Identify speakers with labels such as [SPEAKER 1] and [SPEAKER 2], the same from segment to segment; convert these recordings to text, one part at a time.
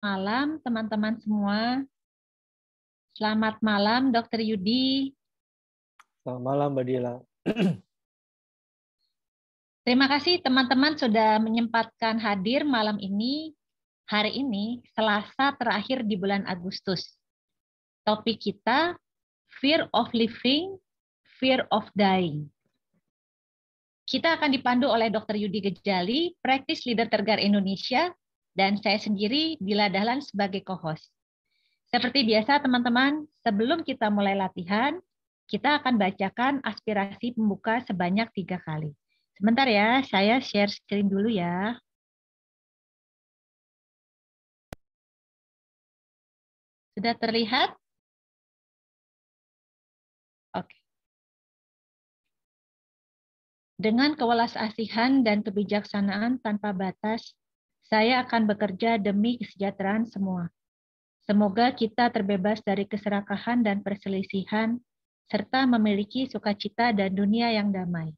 [SPEAKER 1] Malam, teman-teman semua. Selamat malam, Dokter Yudi.
[SPEAKER 2] Selamat malam, Mbak Dila.
[SPEAKER 1] Terima kasih teman-teman sudah menyempatkan hadir malam ini. Hari ini, Selasa terakhir di bulan Agustus. Topik kita, Fear of Living, Fear of Dying. Kita akan dipandu oleh Dr. Yudi Gejali, Practice Leader Tergar Indonesia, dan saya sendiri, Dila Dahlan, sebagai co-host. Seperti biasa, teman-teman, sebelum kita mulai latihan, kita akan bacakan aspirasi pembuka sebanyak 3 kali. Sebentar ya, saya share screen dulu ya. Sudah terlihat? Oke. Dengan kewelas-asihan dan kebijaksanaan tanpa batas, saya akan bekerja demi kesejahteraan semua. Semoga kita terbebas dari keserakahan dan perselisihan, serta memiliki sukacita dan dunia yang damai.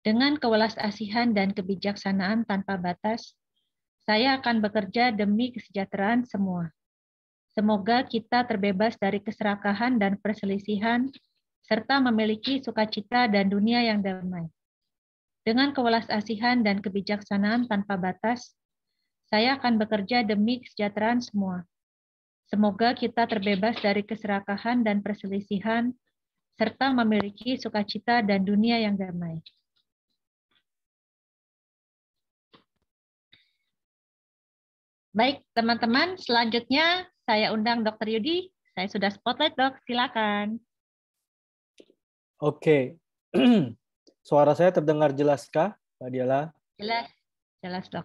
[SPEAKER 1] Dengan kewelas-asihan dan kebijaksanaan tanpa batas, saya akan bekerja demi kesejahteraan semua. Semoga kita terbebas dari keserakahan dan perselisihan, serta memiliki sukacita dan dunia yang damai. Dengan kewelas-asihan dan kebijaksanaan tanpa batas, saya akan bekerja demi kesejahteraan semua. Semoga kita terbebas dari keserakahan dan perselisihan, serta memiliki sukacita dan dunia yang damai. Baik, teman-teman, selanjutnya saya undang Dr. Yudi. Saya sudah spotlight, Dok. Silakan.
[SPEAKER 2] Oke. Suara saya terdengar jelaskah, Mbak Dila?
[SPEAKER 1] Jelas, jelas, Dok.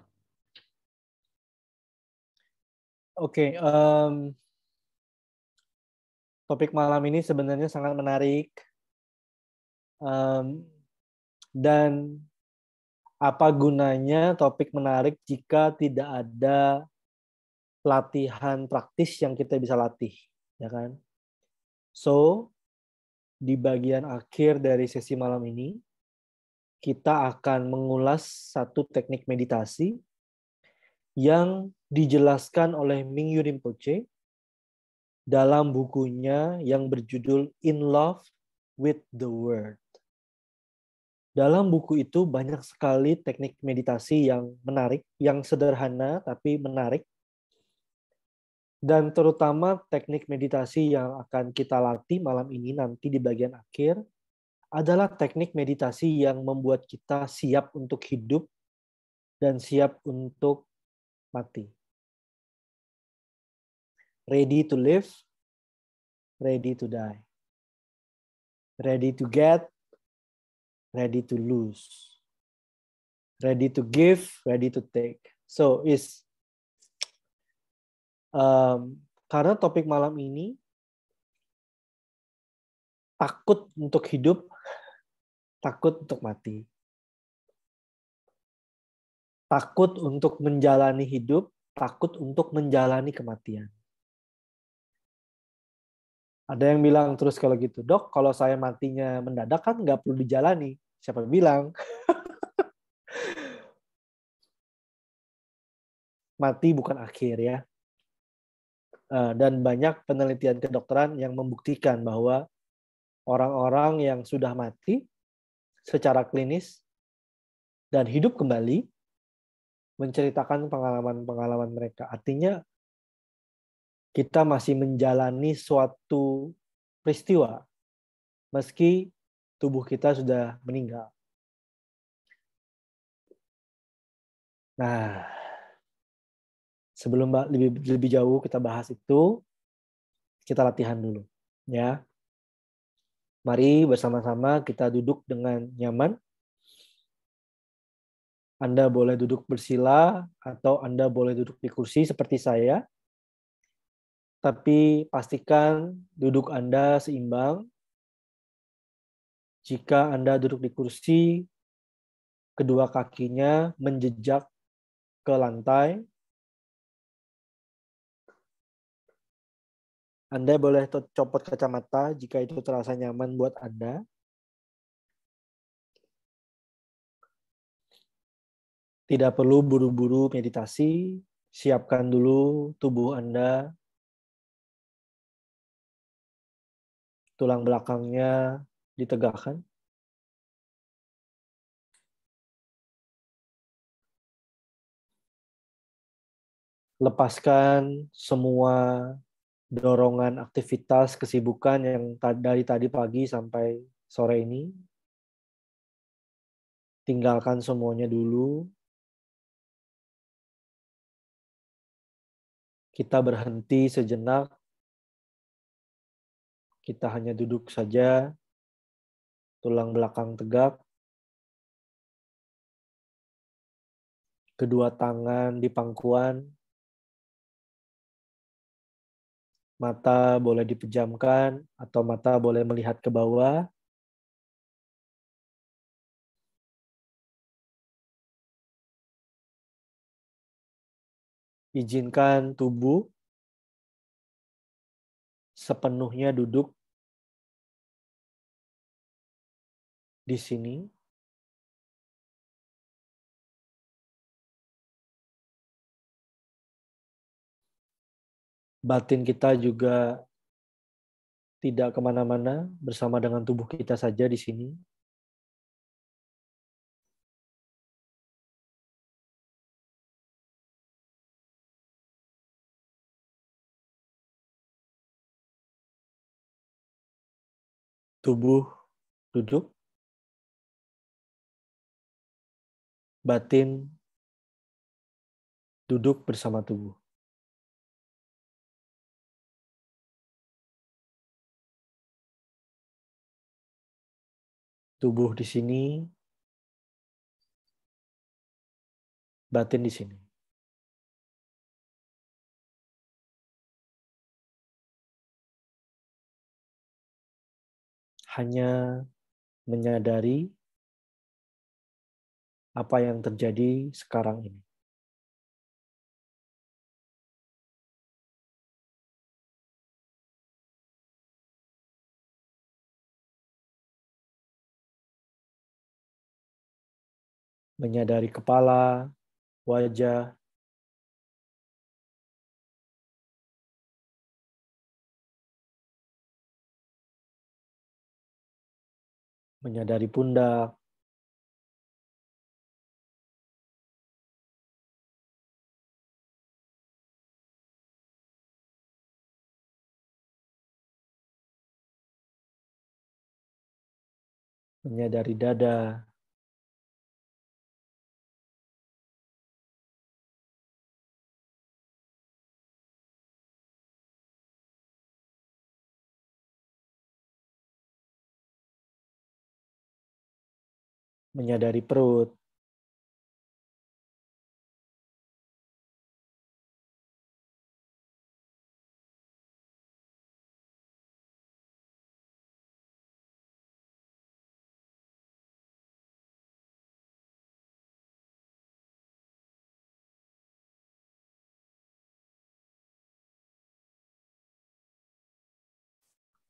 [SPEAKER 2] Oke. Topik malam ini sebenarnya sangat menarik. Dan apa gunanya topik menarik jika tidak ada latihan praktis yang kita bisa latih, ya kan? So, di bagian akhir dari sesi malam ini, kita akan mengulas satu teknik meditasi yang dijelaskan oleh Mingyur Rinpoche dalam bukunya yang berjudul In Love with the Word. Dalam buku itu banyak sekali teknik meditasi yang menarik, yang sederhana tapi menarik. Dan terutama teknik meditasi yang akan kita latih malam ini nanti di bagian akhir adalah teknik meditasi yang membuat kita siap untuk hidup dan siap untuk mati. Ready to live, ready to die. Ready to get, ready to lose. Ready to give, ready to take. So, karena topik malam ini takut untuk hidup, takut untuk mati. Takut untuk menjalani hidup, takut untuk menjalani kematian. Ada yang bilang terus kalau gitu, Dok, kalau saya matinya mendadak kan nggak perlu dijalani. Siapa bilang? Mati bukan akhir ya. Dan banyak penelitian kedokteran yang membuktikan bahwa orang-orang yang sudah mati secara klinis dan hidup kembali menceritakan pengalaman-pengalaman mereka. Artinya kita masih menjalani suatu peristiwa meski tubuh kita sudah meninggal. Nah, sebelum lebih jauh kita bahas itu, kita latihan dulu, ya. Mari bersama-sama kita duduk dengan nyaman. Anda boleh duduk bersila atau Anda boleh duduk di kursi seperti saya. Tapi pastikan duduk Anda seimbang. Jika Anda duduk di kursi, kedua kakinya menjejak ke lantai. Anda boleh copot kacamata jika itu terasa nyaman buat Anda. Tidak perlu buru-buru meditasi. Siapkan dulu tubuh Anda, tulang belakangnya ditegakkan. Lepaskan semua dorongan aktivitas, kesibukan yang dari tadi pagi sampai sore ini. Tinggalkan semuanya dulu. Kita berhenti sejenak. Kita hanya duduk saja, tulang belakang tegak, kedua tangan di pangkuan, mata boleh dipejamkan atau mata boleh melihat ke bawah. Izinkan tubuh sepenuhnya duduk di sini. Batin kita juga tidak kemana-mana, bersama dengan tubuh kita saja di sini. Tubuh duduk, batin duduk bersama tubuh. Tubuh di sini, batin di sini. Hanya menyadari apa yang terjadi sekarang ini. Menyadari kepala, wajah, menyadari pundak, menyadari dada, menyadari perut,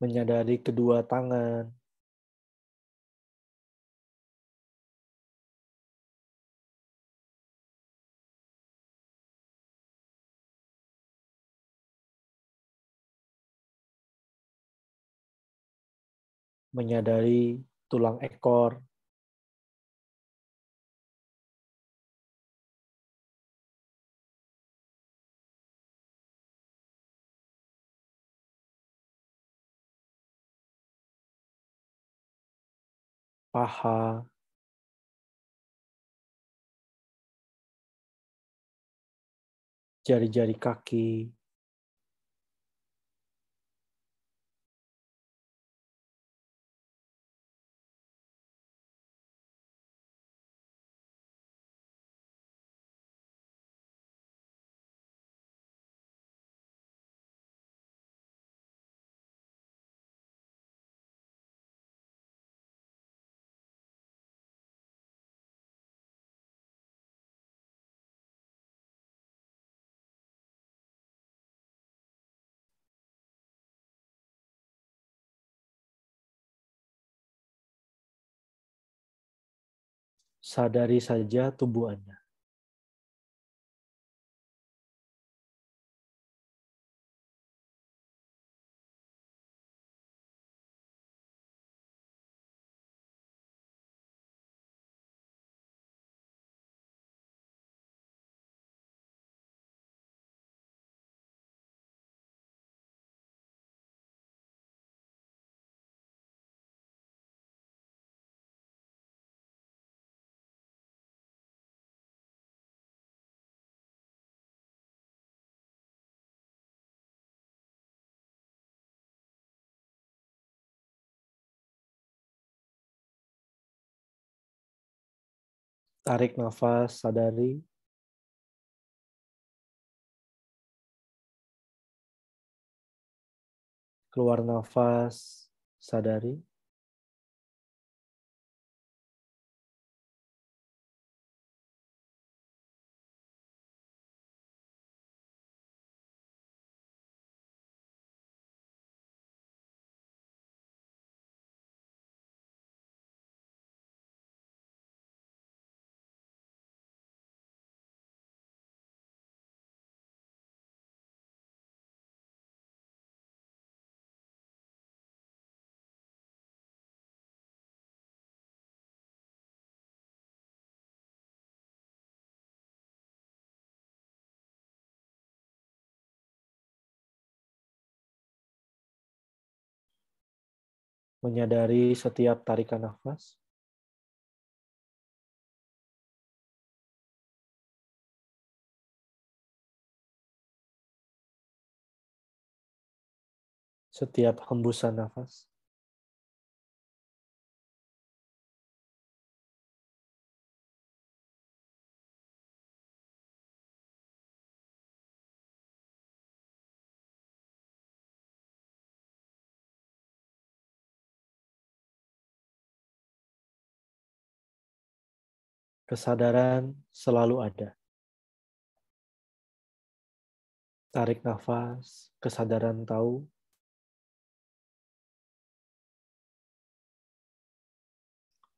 [SPEAKER 2] menyadari kedua tangan, menyadari tulang ekor, paha, jari-jari kaki, sadari saja tubuh Anda. Tarik nafas, sadari. Keluar nafas, sadari. Menyadari setiap tarikan nafas. Setiap hembusan nafas. Kesadaran selalu ada. Tarik nafas, kesadaran tahu.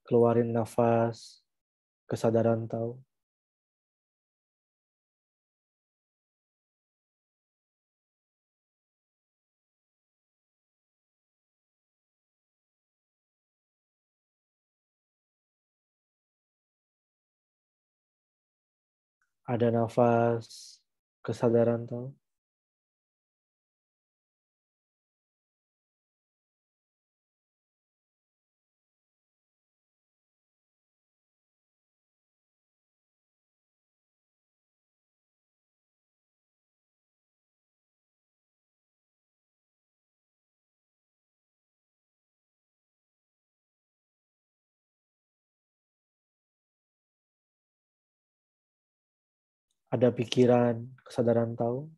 [SPEAKER 2] Keluarin nafas, kesadaran tahu. Ada nafas, kesadaran tahu. Ada pikiran, kesadaran tahu.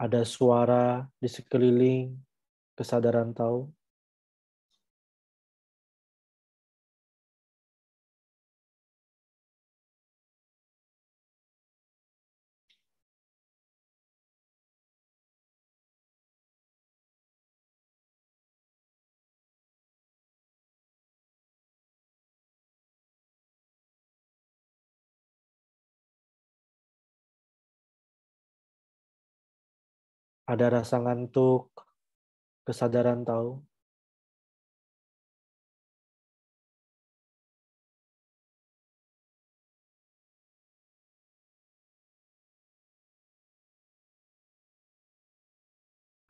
[SPEAKER 2] Ada suara di sekeliling, kesadaran tahu. Ada rasa ngantuk, kesadaran tahu.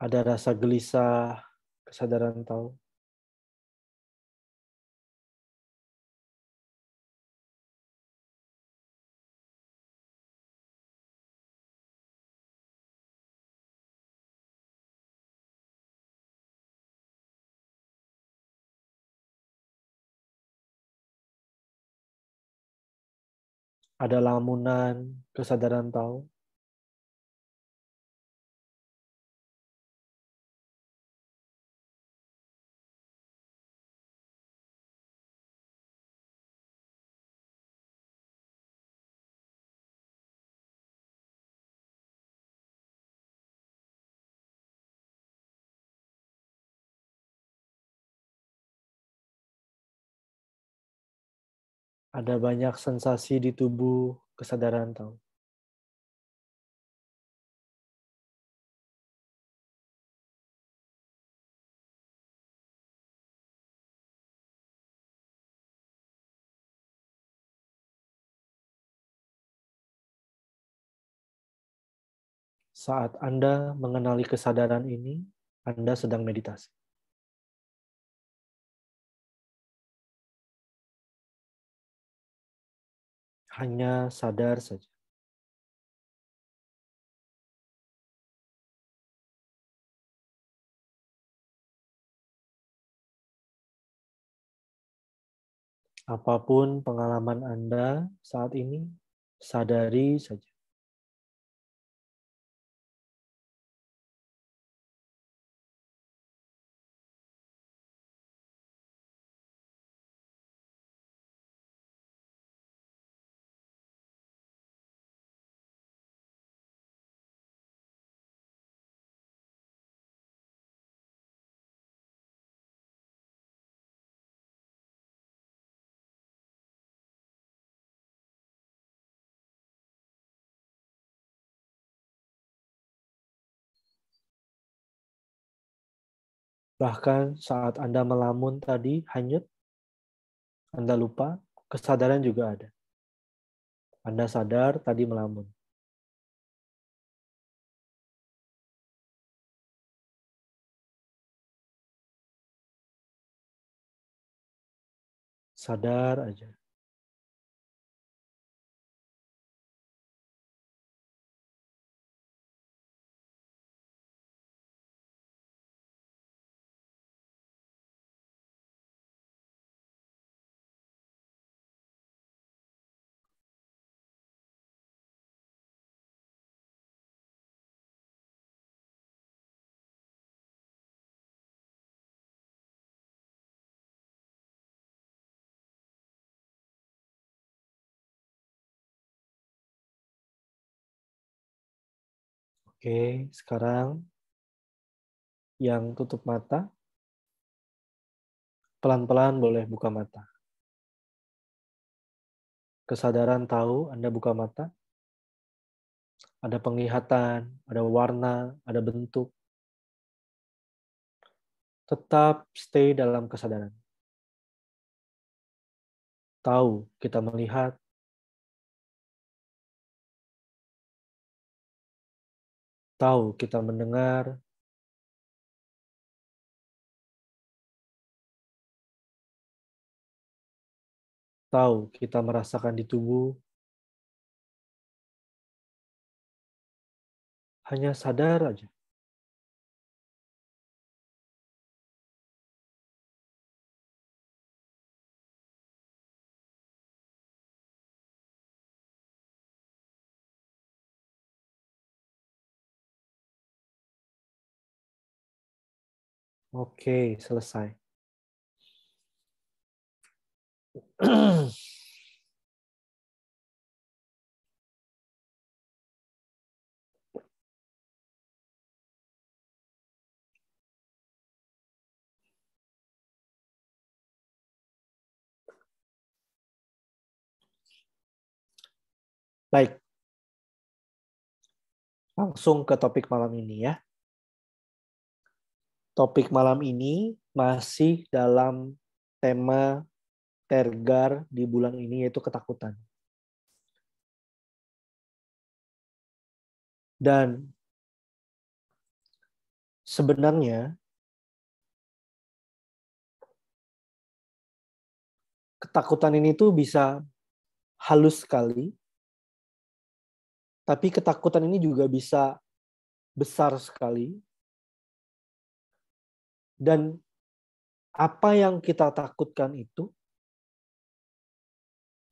[SPEAKER 2] Ada rasa gelisah, kesadaran tahu. Ada lamunan, kesadaran tahu. Ada banyak sensasi di tubuh, kesadaran tahu. Saat Anda mengenali kesadaran ini, Anda sedang meditasi. Hanya sadar saja. Apapun pengalaman Anda saat ini, sadari saja. Bahkan saat Anda melamun tadi, hanyut, Anda lupa, kesadaran juga ada. Anda sadar tadi melamun. Sadar aja. Oke, sekarang yang tutup mata, pelan-pelan boleh buka mata. Kesadaran tahu Anda buka mata, ada penglihatan, ada warna, ada bentuk. Tetap stay dalam kesadaran. Tahu kita melihat, tahu kita mendengar, tahu kita merasakan di tubuh. Hanya sadar aja. Oke, selesai. Baik. Langsung ke topik malam ini ya. Topik malam ini masih dalam tema Tergar di bulan ini, yaitu ketakutan. Dan sebenarnya ketakutan ini tuh bisa halus sekali, tapi ketakutan ini juga bisa besar sekali. Dan apa yang kita takutkan itu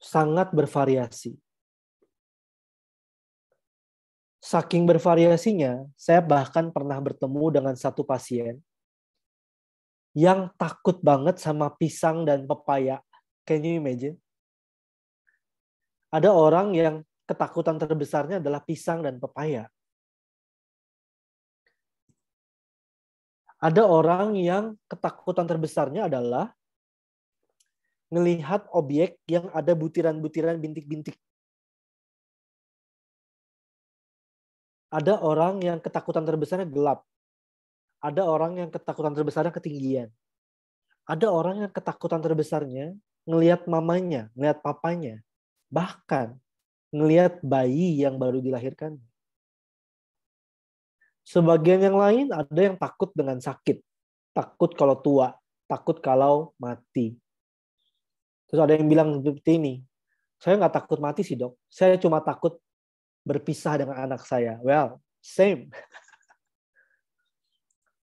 [SPEAKER 2] sangat bervariasi. Saking bervariasinya, saya bahkan pernah bertemu dengan satu pasien yang takut banget sama pisang dan pepaya. Can you imagine? Ada orang yang ketakutan terbesarnya adalah pisang dan pepaya. Ada orang yang ketakutan terbesarnya adalah melihat objek yang ada butiran-butiran bintik-bintik. Ada orang yang ketakutan terbesarnya gelap. Ada orang yang ketakutan terbesarnya ketinggian. Ada orang yang ketakutan terbesarnya ngelihat mamanya, ngelihat papanya. Bahkan ngelihat bayi yang baru dilahirkan. Sebagian yang lain ada yang takut dengan sakit. Takut kalau tua. Takut kalau mati. Terus ada yang bilang seperti ini, saya nggak takut mati sih dok. Saya cuma takut berpisah dengan anak saya. Well, same.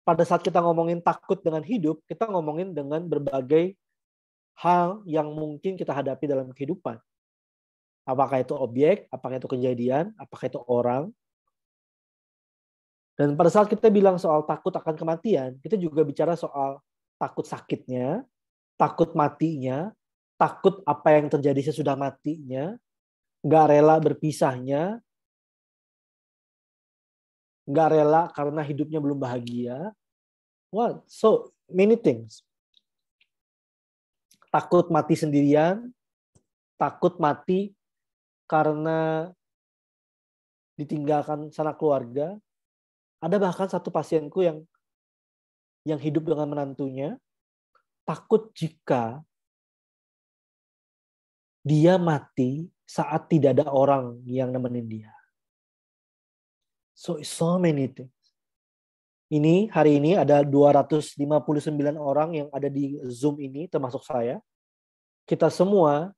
[SPEAKER 2] Pada saat kita ngomongin takut dengan hidup, kita ngomongin dengan berbagai hal yang mungkin kita hadapi dalam kehidupan. Apakah itu objek, apakah itu kejadian, apakah itu orang. Dan pada saat kita bilang soal takut akan kematian, kita juga bicara soal takut sakitnya, takut matinya, takut apa yang terjadi sesudah matinya, nggak rela berpisahnya, nggak rela karena hidupnya belum bahagia. What? So many things. Takut mati sendirian, takut mati karena ditinggalkan sanak keluarga. Ada bahkan satu pasienku yang hidup dengan menantunya, takut jika dia mati saat tidak ada orang yang nemenin dia. So many things. Hari ini ada 259 orang yang ada di Zoom ini, termasuk saya. Kita semua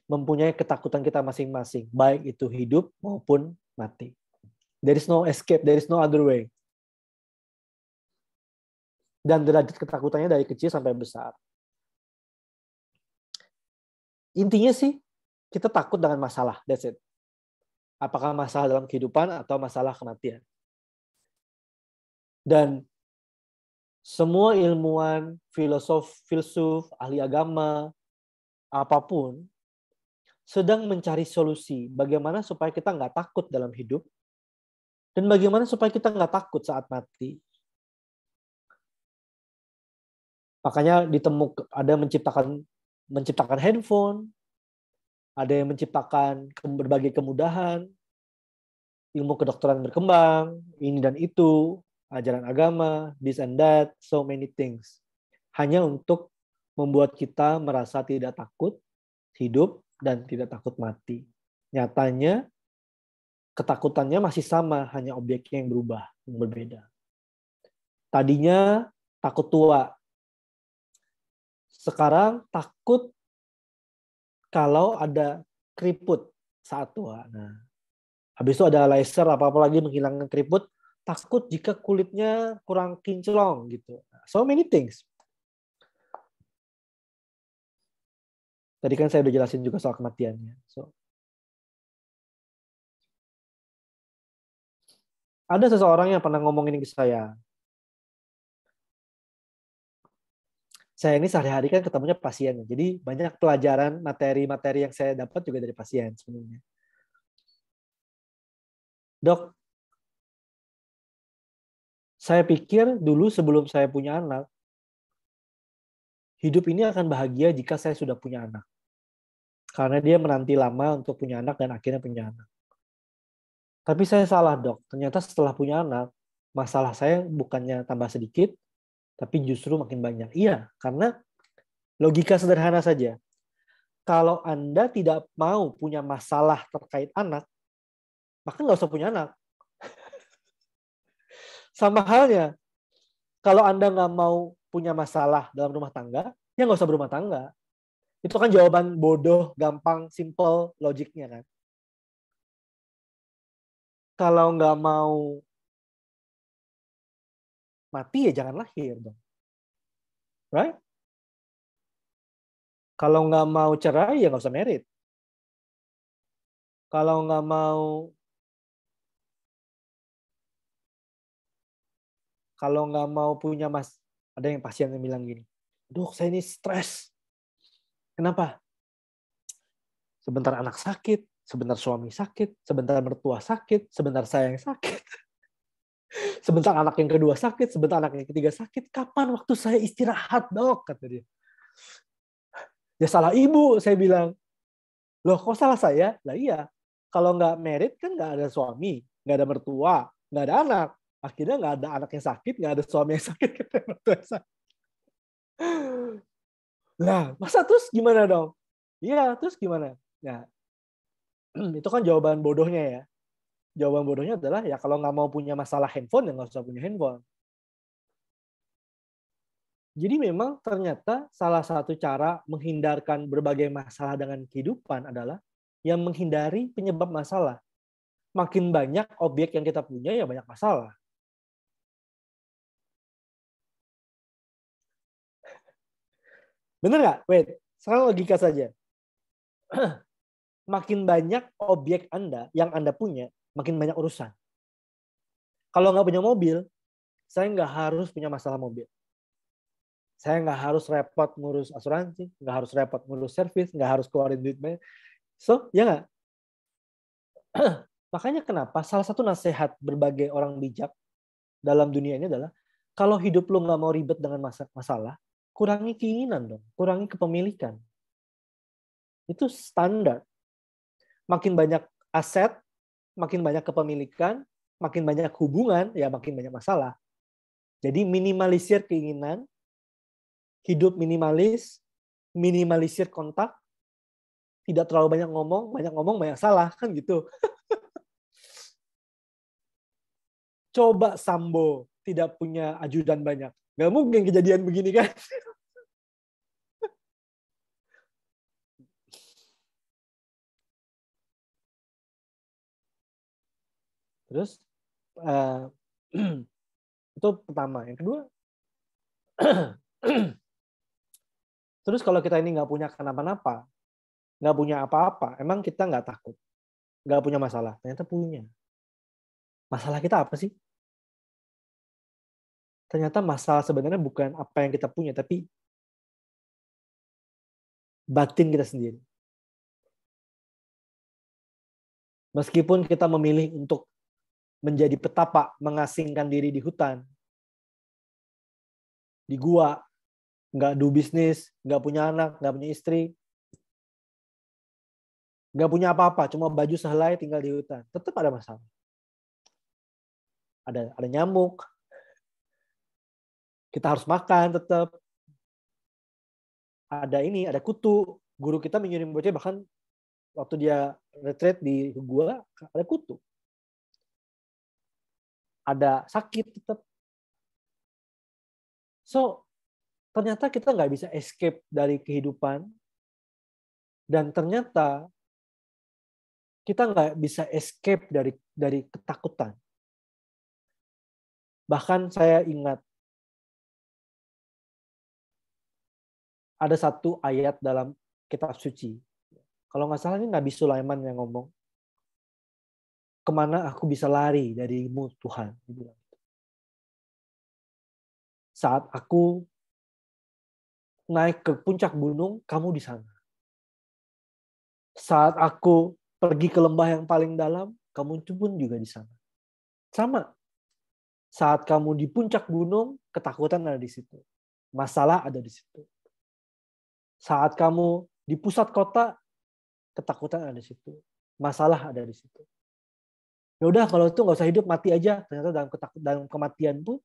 [SPEAKER 2] mempunyai ketakutan kita masing-masing, baik itu hidup maupun mati. There is no escape, there is no other way. Dan derajat ketakutannya dari kecil sampai besar. Intinya sih, kita takut dengan masalah, that's it. Apakah masalah dalam kehidupan atau masalah kematian. Dan semua ilmuwan, filsuf, ahli agama, apapun, sedang mencari solusi bagaimana supaya kita nggak takut dalam hidup dan bagaimana supaya kita nggak takut saat mati. Makanya ada menciptakan handphone, ada yang menciptakan berbagai kemudahan, ilmu kedokteran berkembang, ini dan itu, ajaran agama, this and that, so many things. Hanya untuk membuat kita merasa tidak takut hidup dan tidak takut mati. Nyatanya, ketakutannya masih sama, hanya objeknya yang berubah, yang berbeda. Tadinya takut tua. Sekarang takut kalau ada keriput saat tua. Nah, habis itu ada laser apa-apa lagi menghilangkan keriput, takut jika kulitnya kurang kinclong gitu. So many things. Tadi kan saya udah jelasin juga soal kematiannya. Ada seseorang yang pernah ngomong ini ke saya. Saya ini sehari-hari kan ketemunya pasien. Jadi banyak pelajaran materi-materi yang saya dapat juga dari pasien sebenarnya. Dok, saya pikir dulu sebelum saya punya anak, hidup ini akan bahagia jika saya sudah punya anak. Karena dia menanti lama untuk punya anak dan akhirnya punya anak. Tapi saya salah, dok. Ternyata setelah punya anak, masalah saya bukannya tambah sedikit, tapi justru makin banyak. Iya, karena logika sederhana saja. Kalau Anda tidak mau punya masalah terkait anak, maka nggak usah punya anak. Sama halnya, kalau Anda nggak mau punya masalah dalam rumah tangga, ya nggak usah berumah tangga. Itu kan jawaban bodoh, gampang, simple, logiknya kan. Kalau nggak mau mati, ya jangan lahir dong. Right? Kalau nggak mau cerai, ya nggak usah married. Kalau nggak mau punya ada yang pasien yang bilang gini, dok saya ini stres. Kenapa? Sebentar anak sakit, sebentar suami sakit, sebentar mertua sakit, sebentar saya yang sakit. Sebentar anak yang kedua sakit, sebentar anak yang ketiga sakit. Kapan waktu saya istirahat, dok? Kata dia. Ya salah ibu, saya bilang. Loh, kok salah saya? Lah iya. Kalau nggak married kan nggak ada suami, nggak ada mertua, nggak ada anak. Akhirnya nggak ada anak yang sakit, nggak ada suami yang sakit, nggak ada mertua yang sakit. Lah, masa terus gimana dong? Iya, terus gimana? Nah, itu kan jawaban bodohnya ya. Jawaban bodohnya adalah ya kalau nggak mau punya masalah handphone, ya nggak usah punya handphone. Jadi memang ternyata salah satu cara menghindarkan berbagai masalah dengan kehidupan adalah yang menghindari penyebab masalah. Makin banyak objek yang kita punya, ya banyak masalah. Bener nggak? Wait, sekarang logika saja. Makin banyak objek Anda yang Anda punya, makin banyak urusan. Kalau nggak punya mobil, saya nggak harus punya masalah mobil. Saya nggak harus repot ngurus asuransi, nggak harus repot ngurus servis, nggak harus keluarin duit banyak. So, ya nggak? Makanya kenapa salah satu nasihat berbagai orang bijak dalam dunia ini adalah kalau hidup lu nggak mau ribet dengan masalah, kurangi keinginan dong, kurangi kepemilikan. Itu standar. Makin banyak aset, makin banyak kepemilikan, makin banyak hubungan, ya makin banyak masalah. Jadi minimalisir keinginan, hidup minimalis, minimalisir kontak, tidak terlalu banyak ngomong banyak salah, kan gitu. Coba Sambo tidak punya ajudan banyak. Nggak mungkin kejadian begini kan. Terus itu pertama. Yang kedua, terus kalau kita ini nggak punya kenapa-napa, nggak punya apa-apa, emang kita nggak takut, nggak punya masalah? Ternyata punya. Masalah kita apa sih? Ternyata masalah sebenarnya bukan apa yang kita punya, tapi batin kita sendiri. Meskipun kita memilih untuk menjadi petapa, mengasingkan diri di hutan, di gua, nggak do bisnis, nggak punya anak, nggak punya istri, nggak punya apa-apa, cuma baju sehelai tinggal di hutan, tetap ada masalah. Ada nyamuk, kita harus makan tetap. Ada kutu. Guru kita mengirim bocah bahkan waktu dia retreat di gua ada kutu. Ada sakit tetap. So, ternyata kita nggak bisa escape dari kehidupan. Dan ternyata kita nggak bisa escape dari ketakutan. Bahkan saya ingat ada satu ayat dalam kitab suci. Kalau nggak salah ini Nabi Sulaiman yang ngomong, kemana aku bisa lari darimu Tuhan. Saat aku naik ke puncak gunung, kamu di sana. Saat aku pergi ke lembah yang paling dalam, kamu pun juga di sana. Sama. Saat kamu di puncak gunung, ketakutan ada di situ. Masalah ada di situ. Saat kamu di pusat kota, ketakutan ada di situ. Masalah ada di situ. Ya udah kalau itu nggak usah hidup, mati aja. Ternyata dalam kematian pun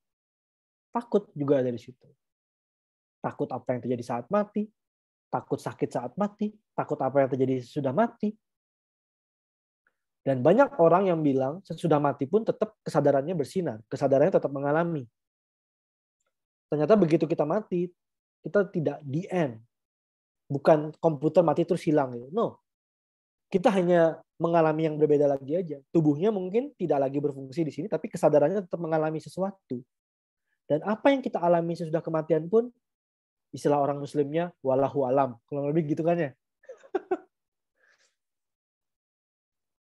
[SPEAKER 2] takut juga ada di situ. Takut apa yang terjadi saat mati, takut sakit saat mati, takut apa yang terjadi sesudah mati. Dan banyak orang yang bilang sesudah mati pun tetap kesadarannya bersinar, kesadarannya tetap mengalami. Ternyata begitu kita mati, kita tidak the end. Bukan komputer mati terus hilang. No. Kita hanya mengalami yang berbeda lagi aja. Tubuhnya mungkin tidak lagi berfungsi di sini, tapi kesadarannya tetap mengalami sesuatu. Dan apa yang kita alami sesudah kematian pun, istilah orang muslimnya, wallahu alam. Kalau lebih gitu kan ya.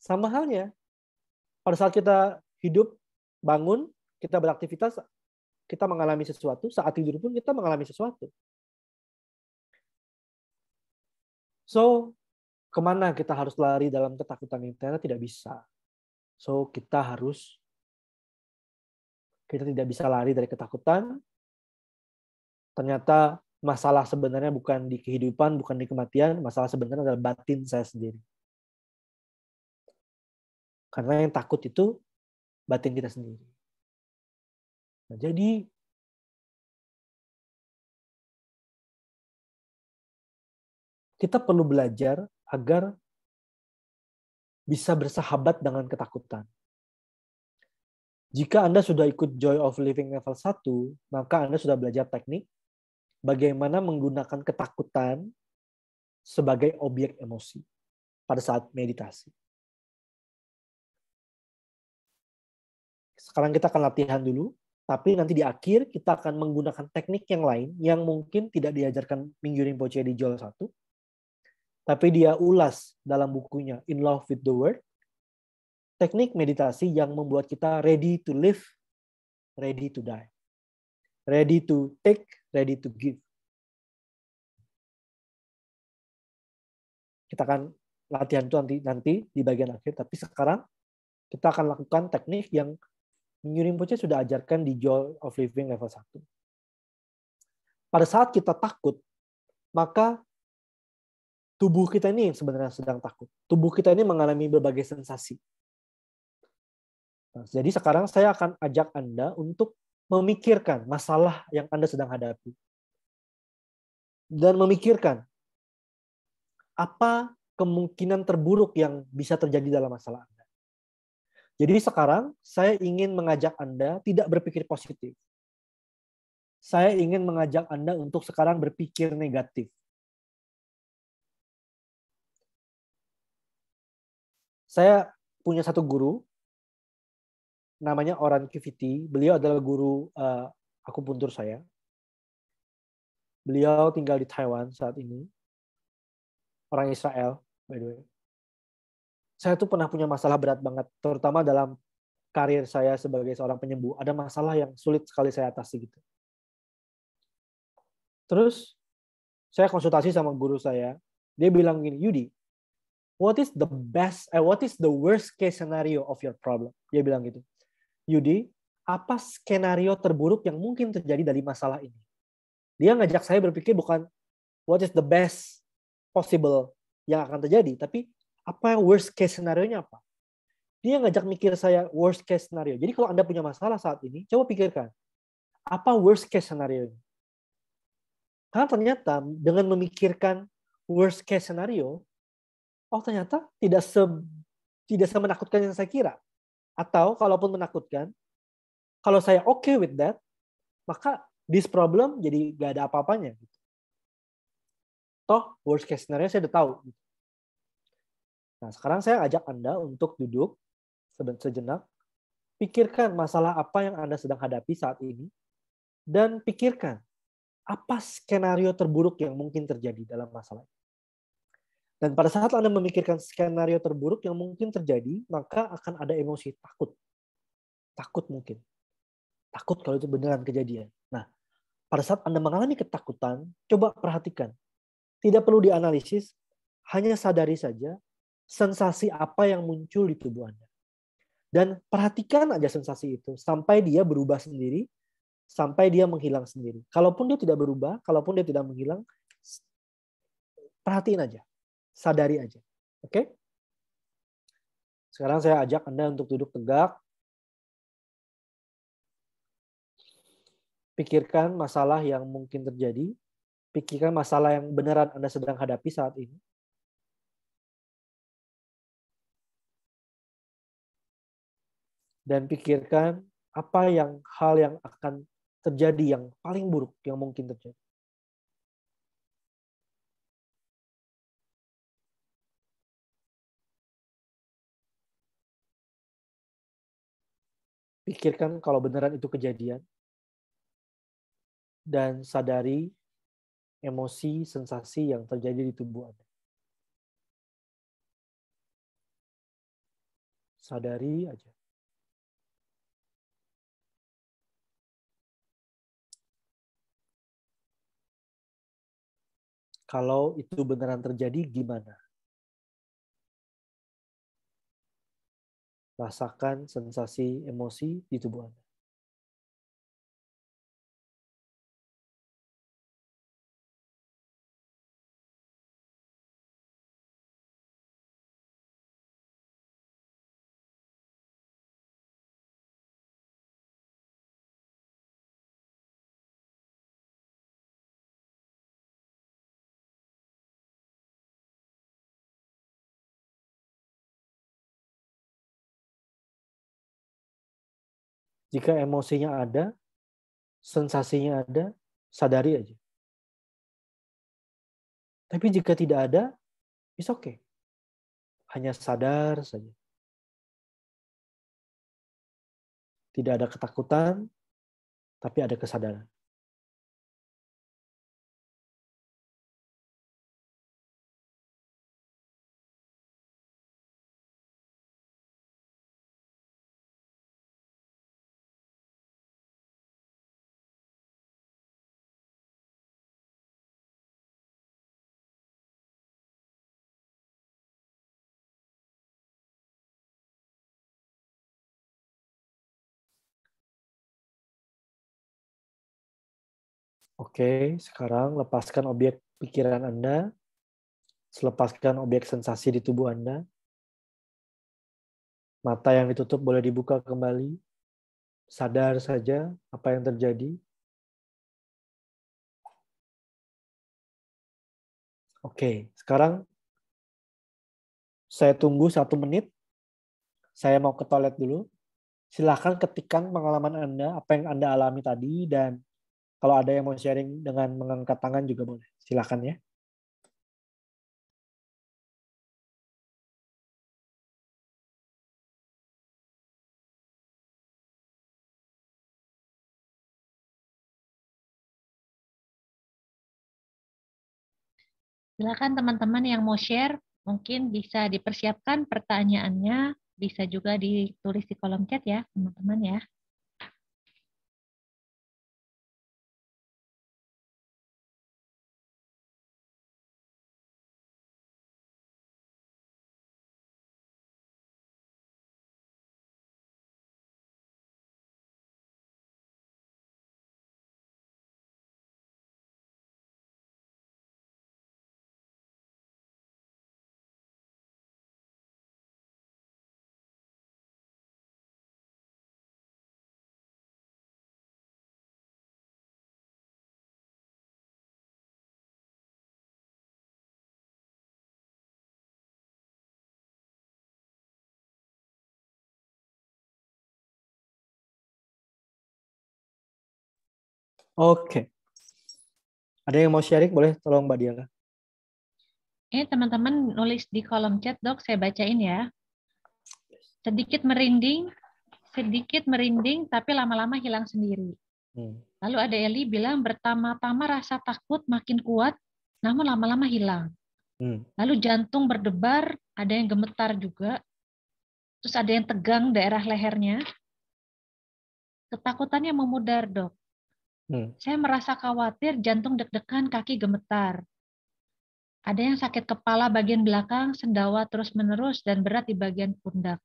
[SPEAKER 2] Sama halnya, pada saat kita hidup, bangun, kita beraktivitas, kita mengalami sesuatu, saat tidur pun kita mengalami sesuatu. So, kemana kita harus lari dalam ketakutan ini? Ternyata tidak bisa. So, kita tidak bisa lari dari ketakutan. Ternyata masalah sebenarnya bukan di kehidupan, bukan di kematian, masalah sebenarnya adalah batin saya sendiri. Karena yang takut itu batin kita sendiri. Nah, jadi kita perlu belajar agar bisa bersahabat dengan ketakutan. Jika Anda sudah ikut Joy of Living level 1, maka Anda sudah belajar teknik bagaimana menggunakan ketakutan sebagai objek emosi pada saat meditasi. Sekarang kita akan latihan dulu. Tapi nanti di akhir kita akan menggunakan teknik yang lain yang mungkin tidak diajarkan Mingyur Rinpoche di Jol 1. Tapi dia ulas dalam bukunya In Love with the Word. Teknik meditasi yang membuat kita ready to live, ready to die. Ready to take, ready to give. Kita akan latihan itu nanti di bagian akhir. Tapi sekarang kita akan lakukan teknik yang Mingyur Rinpoche sudah ajarkan di Joy of Living level 1. Pada saat kita takut, maka tubuh kita ini yang sebenarnya sedang takut. Tubuh kita ini mengalami berbagai sensasi. Nah, jadi sekarang saya akan ajak Anda untuk memikirkan masalah yang Anda sedang hadapi. Dan memikirkan apa kemungkinan terburuk yang bisa terjadi dalam masalah Anda. Jadi sekarang saya ingin mengajak Anda tidak berpikir positif. Saya ingin mengajak Anda untuk sekarang berpikir negatif. Saya punya satu guru, namanya Oran Kiviti. Beliau adalah guru akupuntur saya. Beliau tinggal di Taiwan saat ini. Orang Israel, by the way. Saya tuh pernah punya masalah berat banget, terutama dalam karir saya sebagai seorang penyembuh. Ada masalah yang sulit sekali saya atasi gitu. Terus saya konsultasi sama guru saya. Dia bilang gini, Yudi, what is the worst case scenario of your problem? Dia bilang gitu. Yudi, apa skenario terburuk yang mungkin terjadi dari masalah ini? Dia ngajak saya berpikir bukan what is the best possible yang akan terjadi, tapi apa worst case scenario-nya apa? Dia ngajak mikir saya worst case scenario. Jadi kalau Anda punya masalah saat ini, coba pikirkan, apa worst case scenario-nya? Karena ternyata dengan memikirkan worst case scenario, ternyata tidak semenakutkan yang saya kira. Atau kalaupun menakutkan, kalau saya okay with that, maka this problem jadi gak ada apa-apanya. Toh worst case scenario saya udah tahu. Nah, sekarang saya ajak Anda untuk duduk sejenak, pikirkan masalah apa yang Anda sedang hadapi saat ini, dan pikirkan apa skenario terburuk yang mungkin terjadi dalam masalah ini. Dan pada saat Anda memikirkan skenario terburuk yang mungkin terjadi, maka akan ada emosi takut. Takut mungkin. Takut kalau itu beneran kejadian. Nah, pada saat Anda mengalami ketakutan, coba perhatikan. Tidak perlu dianalisis, hanya sadari saja sensasi apa yang muncul di tubuh Anda. Dan perhatikan aja sensasi itu sampai dia berubah sendiri, sampai dia menghilang sendiri. Kalaupun dia tidak berubah, kalaupun dia tidak menghilang, perhatiin aja. Sadari aja. Oke? Sekarang saya ajak Anda untuk duduk tegak. Pikirkan masalah yang mungkin terjadi. Pikirkan masalah yang beneran Anda sedang hadapi saat ini. Dan pikirkan apa hal yang akan terjadi yang paling buruk yang mungkin terjadi. Pikirkan kalau beneran itu kejadian. Dan sadari emosi, sensasi yang terjadi di tubuh Anda. Sadari aja. Kalau itu beneran terjadi, gimana? Rasakan sensasi emosi di tubuh Anda. Jika emosinya ada, sensasinya ada, sadari aja. Tapi jika tidak ada, it's okay. Hanya sadar saja. Tidak ada ketakutan, tapi ada kesadaran. Oke, sekarang lepaskan objek pikiran Anda, lepaskan objek sensasi di tubuh Anda. Mata yang ditutup boleh dibuka kembali. Sadar saja apa yang terjadi. Oke, sekarang saya tunggu 1 menit. Saya mau ke toilet dulu. Silakan ketikkan pengalaman Anda, apa yang Anda alami tadi, dan kalau ada yang mau sharing dengan mengangkat tangan juga boleh. Silakan ya.
[SPEAKER 1] Silakan teman-teman yang mau share, mungkin bisa dipersiapkan pertanyaannya, bisa juga ditulis di kolom chat ya, teman-teman ya.
[SPEAKER 2] Oke. Ada yang mau sharing? Boleh tolong Mbak Diana.
[SPEAKER 1] Teman-teman nulis di kolom chat, Dok, saya bacain ya. Sedikit merinding, tapi lama-lama hilang sendiri. Lalu ada Eli bilang, pertama-tama rasa takut makin kuat, namun lama-lama hilang. Lalu jantung berdebar, ada yang gemetar juga. Terus ada yang tegang daerah lehernya. Ketakutannya memudar, Dok. Saya merasa khawatir, jantung deg-degan, kaki gemetar. Ada yang sakit kepala bagian belakang, sendawa terus-menerus, dan berat di bagian pundak.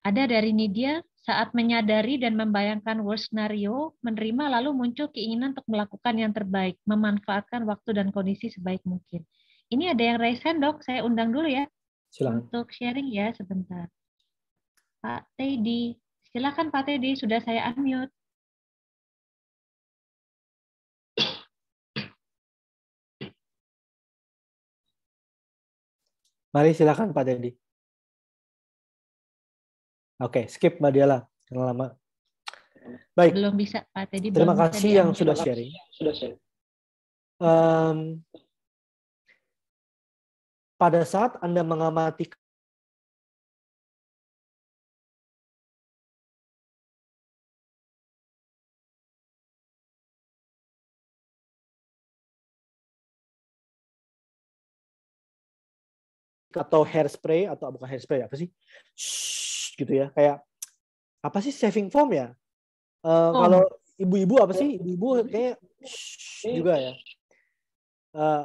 [SPEAKER 1] Ada dari Nidia, saat menyadari dan membayangkan worst scenario, menerima lalu muncul keinginan untuk melakukan yang terbaik, memanfaatkan waktu dan kondisi sebaik mungkin. Ini ada yang raise hand, Dok. Saya undang dulu ya.
[SPEAKER 2] Silakan.
[SPEAKER 1] Untuk sharing ya sebentar. Pak Teddy. Silakan Pak Teddy, sudah saya unmute.
[SPEAKER 2] Mari silakan Pak Teddy. Oke, skip Mbak Diala. Karena lama. Baik.
[SPEAKER 1] Belum bisa Pak Teddy.
[SPEAKER 2] Terima kasih yang sudah sharing. Pada saat Anda mengamati atau hairspray atau bukan hairspray apa sih? Shhh, gitu ya. Kayak apa sih shaving foam ya? Kalau ibu-ibu apa sih? Ibu-ibu kayak juga ya.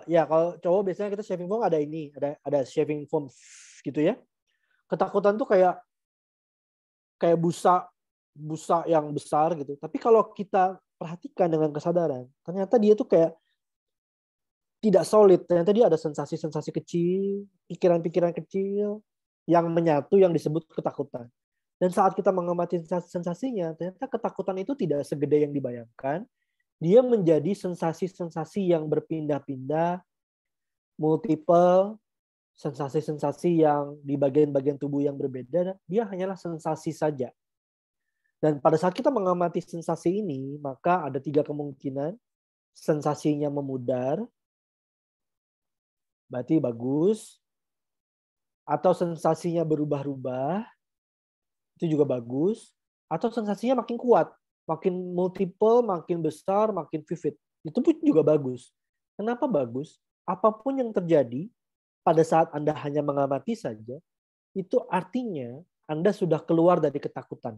[SPEAKER 2] Ya kalau cowok biasanya kita shaving foam ada ini, ada shaving foam gitu ya. Ketakutan tuh kayak busa yang besar gitu. Tapi kalau kita perhatikan dengan kesadaran, ternyata dia tuh kayak tidak solid. Ternyata dia ada sensasi-sensasi kecil, pikiran-pikiran kecil yang menyatu yang disebut ketakutan. Dan saat kita mengamati sensasinya, ternyata ketakutan itu tidak segede yang dibayangkan. Dia menjadi sensasi-sensasi yang berpindah-pindah, multiple, sensasi-sensasi yang di bagian-bagian tubuh yang berbeda. Dia hanyalah sensasi saja. Dan pada saat kita mengamati sensasi ini, maka ada 3 kemungkinan. Sensasinya memudar, berarti bagus. Atau sensasinya berubah-ubah, itu juga bagus. Atau sensasinya makin kuat, makin multiple, makin besar, makin vivid. Itu pun juga bagus. Kenapa bagus? Apapun yang terjadi pada saat Anda hanya mengamati saja, itu artinya Anda sudah keluar dari ketakutan.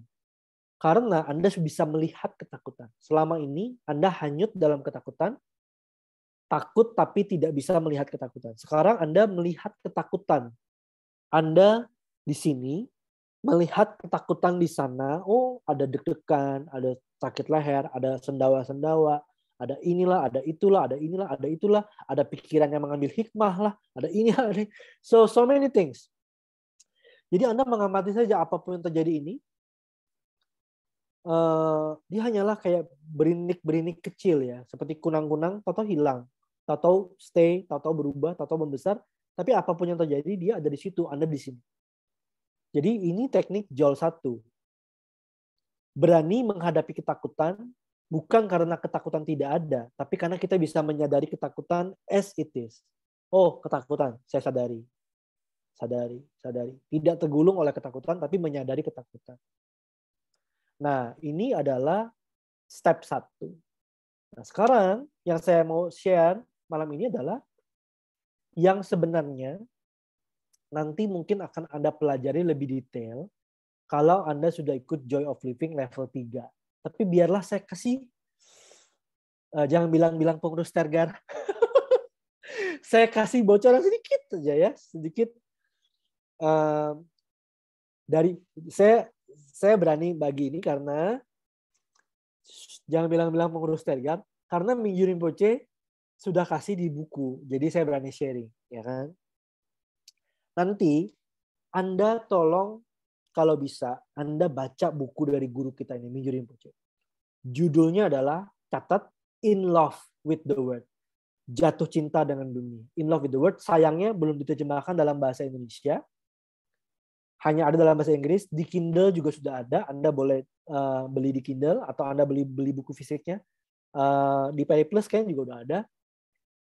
[SPEAKER 2] Karena Anda bisa melihat ketakutan. Selama ini Anda hanyut dalam ketakutan, takut tapi tidak bisa melihat ketakutan. Sekarang Anda melihat ketakutan. Anda di sini melihat ketakutan di sana. Oh, ada deg-degan, ada sakit leher, ada sendawa-sendawa, ada inilah, ada itulah, ada inilah, ada itulah, ada pikiran yang mengambil hikmah lah, ada ini, ada so many things. Jadi Anda mengamati saja apapun yang terjadi ini. Dia hanyalah kayak berinik-berinik kecil ya, seperti kunang-kunang, tahu-tahu hilang. Tahu-tahu stay, tahu-tahu berubah, tahu-tahu membesar, tapi apapun yang terjadi dia ada di situ, Anda di sini. Jadi ini teknik Joel 1. Berani menghadapi ketakutan bukan karena ketakutan tidak ada, tapi karena kita bisa menyadari ketakutan as it is. Oh, ketakutan, saya sadari. Sadari. Tidak tergulung oleh ketakutan, tapi menyadari ketakutan. Nah, ini adalah step 1. Nah, sekarang yang saya mau share malam ini adalah yang sebenarnya nanti mungkin akan Anda pelajari lebih detail kalau Anda sudah ikut Joy of Living level 3. Tapi biarlah saya kasih, jangan bilang-bilang pengurus Tergar. Saya kasih bocoran sedikit saja ya, sedikit. Dari saya berani bagi ini karena jangan bilang-bilang pengurus Tergar, karena Mingyu Rinpoche sudah kasih di buku, jadi saya berani sharing, ya kan? Nanti Anda tolong kalau bisa Anda baca buku dari guru kita ini, Mingyu Rinpoche. Judulnya adalah, catat, In Love with the World. Jatuh cinta dengan dunia. In Love with the World. Sayangnya belum diterjemahkan dalam bahasa Indonesia. Hanya ada dalam bahasa Inggris. Di Kindle juga sudah ada. Anda boleh beli di Kindle atau Anda beli buku fisiknya. Di Pay Plus kayaknya juga udah ada.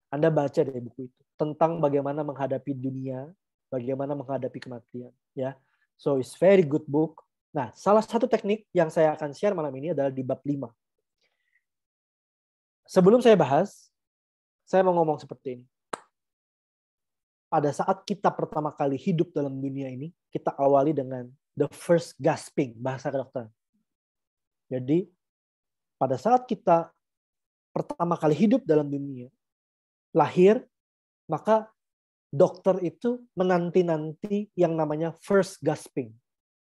[SPEAKER 2] Anda baca dari buku itu tentang bagaimana menghadapi dunia, bagaimana menghadapi kematian, ya. So it's very good book. Nah, salah satu teknik yang saya akan share malam ini adalah di bab 5. Sebelum saya bahas, saya mau ngomong seperti ini. Pada saat kita pertama kali hidup dalam dunia ini, kita awali dengan the first gasping, bahasa kedokteran. Jadi, pada saat kita pertama kali hidup dalam dunia, lahir, maka dokter itu menanti-nanti yang namanya first gasping.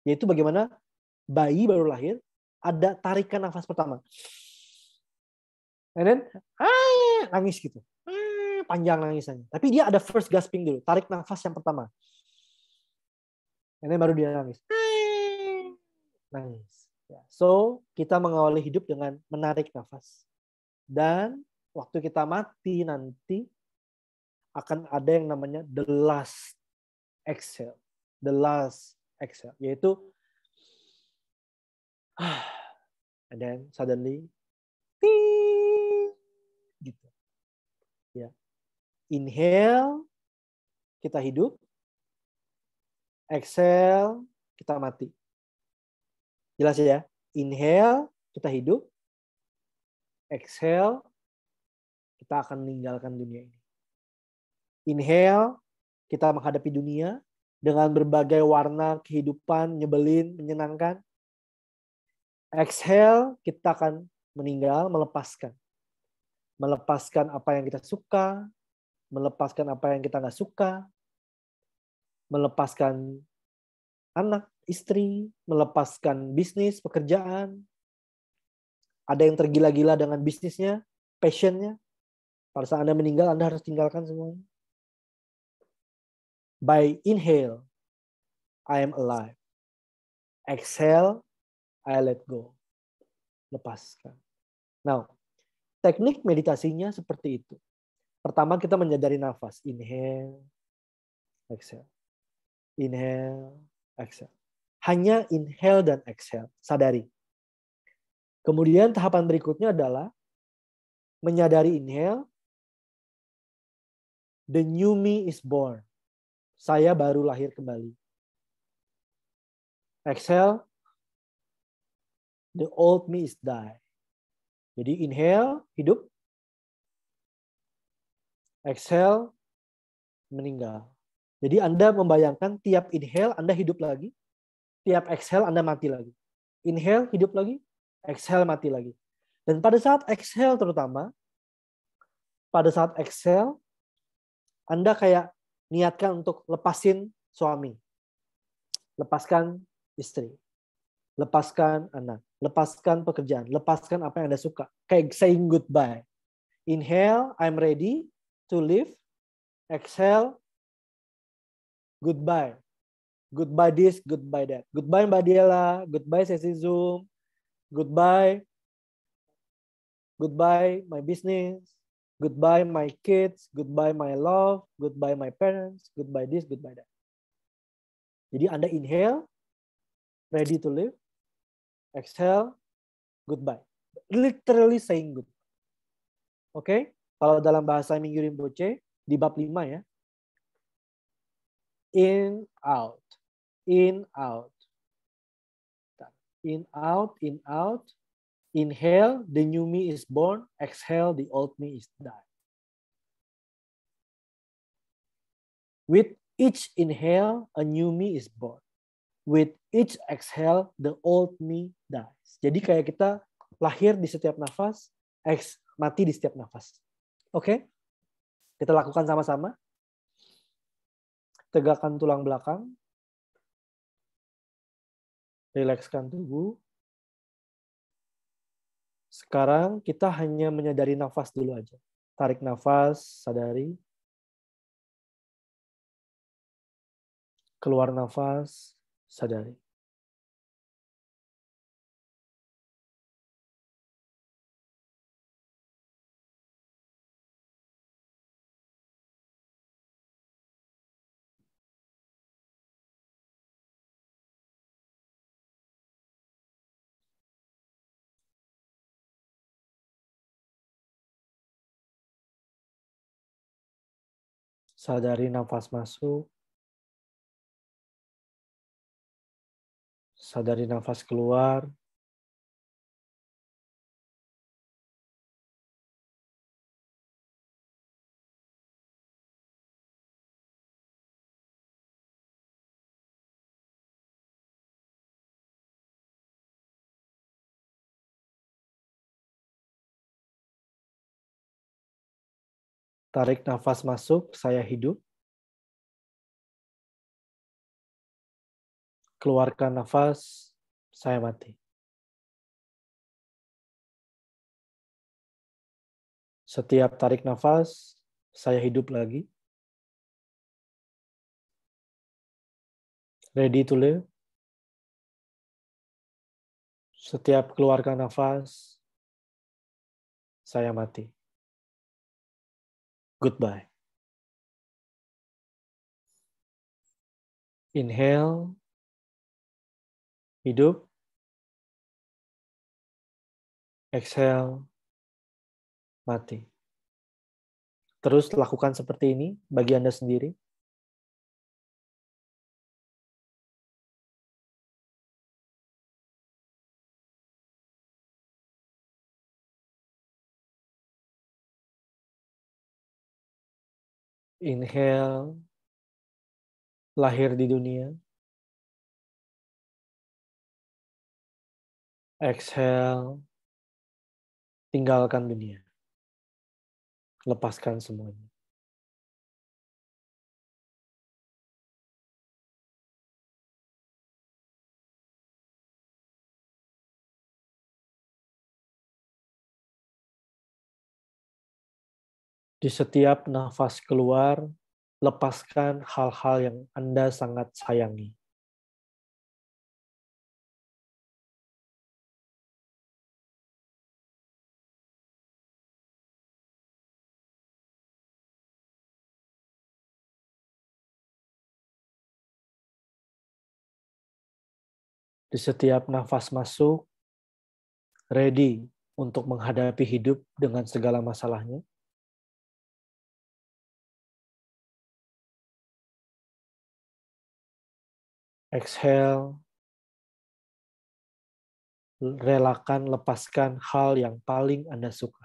[SPEAKER 2] Yaitu bagaimana bayi baru lahir, ada tarikan nafas pertama. And then, nangis gitu. Panjang nangisannya. Tapi dia ada first gasping dulu. Tarik nafas yang pertama. And then baru dia nangis. Nangis. So, kita mengawali hidup dengan menarik nafas. Dan waktu kita mati nanti, akan ada yang namanya the last exhale. The last exhale. Yaitu, and then suddenly, gitu. Ya. Inhale, kita hidup. Exhale, kita mati. Jelas ya? Inhale, kita hidup. Exhale, kita akan meninggalkan dunia ini. Inhale, kita menghadapi dunia dengan berbagai warna kehidupan, nyebelin, menyenangkan. Exhale, kita akan meninggal, melepaskan. Melepaskan apa yang kita suka, melepaskan apa yang kita nggak suka, melepaskan anak, istri, melepaskan bisnis, pekerjaan. Ada yang tergila-gila dengan bisnisnya, passionnya. Pada saat Anda meninggal, Anda harus tinggalkan semuanya. By inhale, I am alive. Exhale, I let go. Lepaskan. Now, teknik meditasinya seperti itu. Pertama kita menyadari nafas. Inhale, exhale. Inhale, exhale. Hanya inhale dan exhale. Sadari. Kemudian tahapan berikutnya adalah menyadari inhale. The new me is born. Saya baru lahir kembali. Exhale. The old me is die. Jadi inhale, hidup. Exhale, meninggal. Jadi Anda membayangkan tiap inhale Anda hidup lagi. Tiap exhale Anda mati lagi. Inhale, hidup lagi. Exhale, mati lagi. Dan pada saat exhale terutama, pada saat exhale, Anda kayak niatkan untuk lepasin suami. Lepaskan istri. Lepaskan anak. Lepaskan pekerjaan. Lepaskan apa yang Anda suka. Kayak saying goodbye. Inhale, I'm ready to live. Exhale, goodbye. Goodbye this, goodbye that. Goodbye Mbak Diela. Goodbye sesi Zoom. Goodbye. Goodbye my business. Goodbye my kids. Goodbye my love. Goodbye my parents. Goodbye this, goodbye that. Jadi Anda inhale, ready to live. Exhale, goodbye. Literally saying goodbye. Oke? Kalau dalam bahasa Mingyu Rinpoche, di bab 5 ya. In, out. In, out. In, out, in, out. Inhale, the new me is born. Exhale, the old me is died. With each inhale, a new me is born. With each exhale, the old me dies. Jadi kayak kita lahir di setiap nafas, mati di setiap nafas. Oke? Kita lakukan sama-sama. Tegakkan tulang belakang. Rilekskan tubuh. Sekarang kita hanya menyadari nafas dulu aja. Tarik nafas, sadari. Keluar nafas, sadari. Sadari nafas masuk. Sadari nafas keluar. Tarik nafas masuk, saya hidup. Keluarkan nafas, saya mati. Setiap tarik nafas, saya hidup lagi. Ready to live. Setiap keluarkan nafas, saya mati. Goodbye. Inhale, hidup. Exhale, mati. Terus lakukan seperti ini bagi Anda sendiri. Inhale, lahir di dunia. Exhale, tinggalkan dunia. Lepaskan semuanya. Di setiap nafas keluar, lepaskan hal-hal yang Anda sangat sayangi. Di setiap nafas masuk, ready untuk menghadapi hidup dengan segala masalahnya. Exhale, relakan lepaskan hal yang paling Anda suka.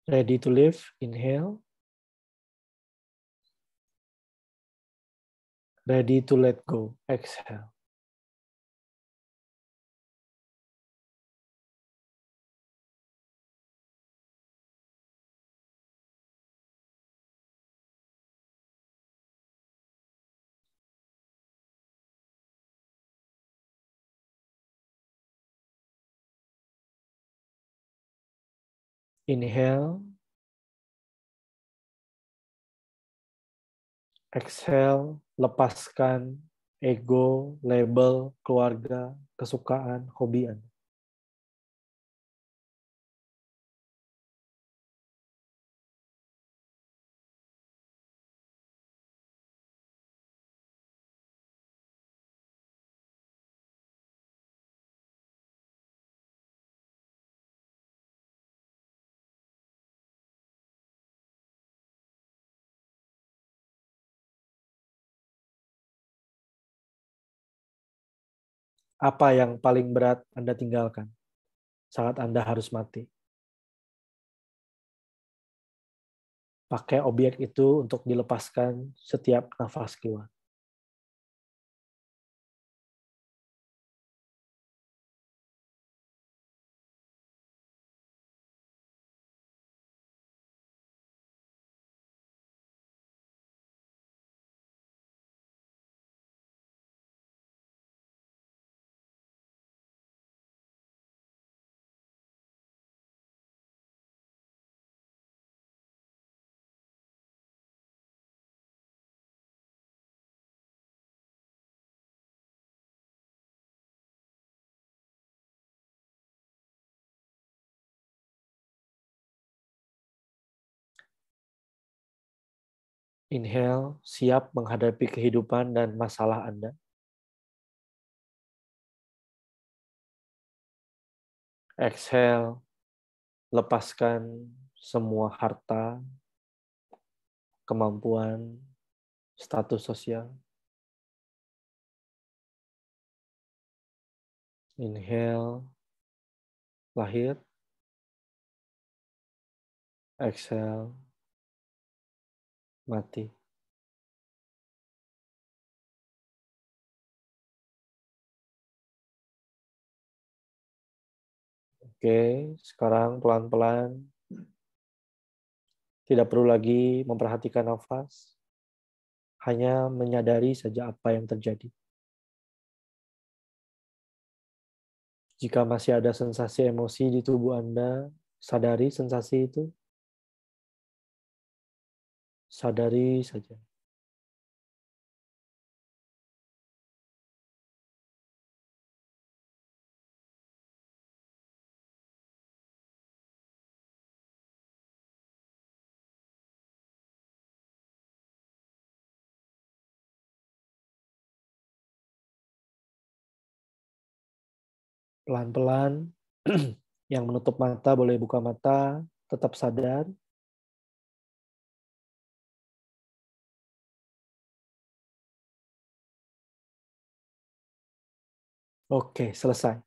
[SPEAKER 2] Ready to live, inhale. Ready to let go, exhale. Inhale. Exhale, lepaskan ego, label, keluarga, kesukaan, hobi Anda. Apa yang paling berat Anda tinggalkan saat Anda harus mati? Pakai objek itu untuk dilepaskan setiap nafas keluar. Inhale, siap menghadapi kehidupan dan masalah Anda. Exhale, lepaskan semua harta, kemampuan, status sosial. Inhale, lahir. Exhale, mati. Oke, sekarang pelan-pelan. Tidak perlu lagi memperhatikan nafas. Hanya menyadari saja apa yang terjadi. Jika masih ada sensasi emosi di tubuh Anda, sadari sensasi itu. Sadari saja. Pelan-pelan, yang menutup mata boleh buka mata, tetap sadar. Oke, selesai.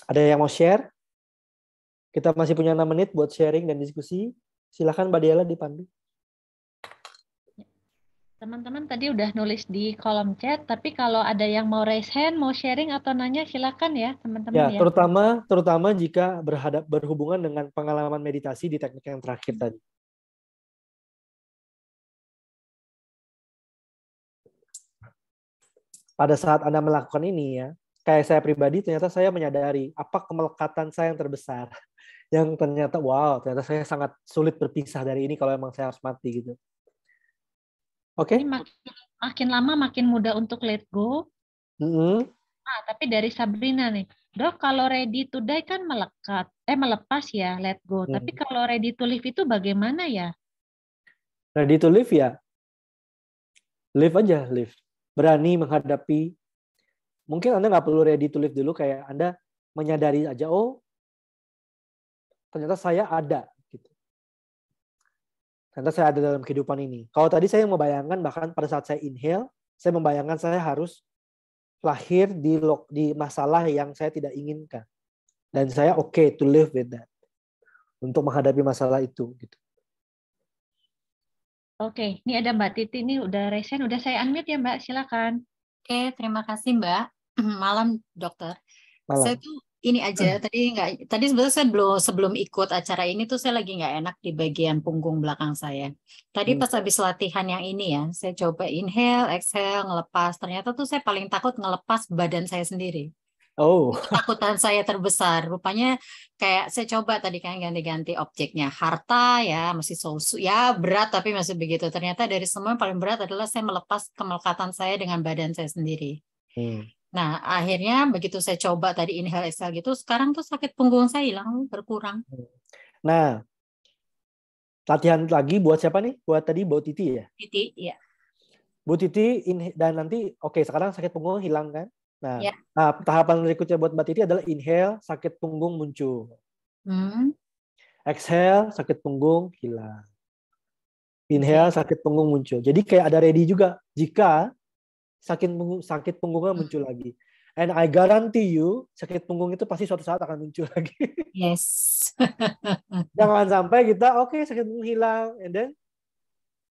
[SPEAKER 2] Ada yang mau share? Kita masih punya 6 menit buat sharing dan diskusi. Silakan Mbak Diela dipandu.
[SPEAKER 1] Teman-teman tadi udah nulis di kolom chat, tapi kalau ada yang mau raise hand, mau sharing atau nanya, silakan ya teman-teman ya.
[SPEAKER 2] Terutama jika berhubungan dengan pengalaman meditasi di teknik yang terakhir tadi. Pada saat Anda melakukan ini ya, kayak saya pribadi ternyata saya menyadari apa kemelekatan saya yang terbesar. Yang ternyata ternyata saya sangat sulit berpisah dari ini kalau emang saya harus mati gitu. Oke?
[SPEAKER 1] Ini makin lama makin mudah untuk let go. Tapi dari Sabrina nih, Dok, kalau ready to die kan melepas ya, let go. Tapi kalau ready to live itu bagaimana ya?
[SPEAKER 2] Ready to live ya, live aja, live. berani menghadapi. Mungkin Anda nggak perlu ready to live dulu, kayak Anda menyadari aja, oh ternyata saya ada. Gitu. Ternyata saya ada dalam kehidupan ini. Kalau tadi saya membayangkan, bahkan pada saat saya inhale, saya membayangkan saya harus lahir di masalah yang saya tidak inginkan. Dan saya okay to live with that. Untuk menghadapi masalah itu. Gitu.
[SPEAKER 1] Oke, ini ada Mbak Titi, ini udah resen, udah saya unmute ya Mbak, silakan.
[SPEAKER 3] Oke, terima kasih Mbak. Malam dokter.
[SPEAKER 2] Malam.
[SPEAKER 3] Saya tuh ini aja tadi sebenarnya saya sebelum ikut acara ini tuh saya lagi nggak enak di bagian punggung belakang saya. Tadi pas habis latihan yang ini ya, saya coba inhale, exhale, ngelepas. Ternyata tuh saya paling takut ngelepas badan saya sendiri.
[SPEAKER 2] Oh.
[SPEAKER 3] Itu ketakutan saya terbesar. Rupanya kayak saya coba tadi kan ganti-ganti objeknya. Harta ya masih ya berat tapi masih begitu. Ternyata dari semua yang paling berat adalah saya melepas kemelekatan saya dengan badan saya sendiri. Nah, akhirnya begitu saya coba tadi inhale exhale gitu, sekarang tuh sakit punggung saya hilang, berkurang.
[SPEAKER 2] Nah, latihan lagi buat siapa nih? Buat tadi Bu Titi ya?
[SPEAKER 3] Titi, ya.
[SPEAKER 2] Bu Titi, dan nanti, oke, sekarang sakit punggung hilang kan? Nah, tahapan berikutnya buat Mbak Titi adalah inhale, sakit punggung muncul. Exhale, sakit punggung hilang. Inhale, sakit punggung muncul. Jadi kayak ada ready juga. Jika sakit punggungnya muncul lagi. And I guarantee you, sakit punggung itu pasti suatu saat akan muncul lagi.
[SPEAKER 3] Yes.
[SPEAKER 2] Jangan sampai kita, sakit punggung hilang. And then,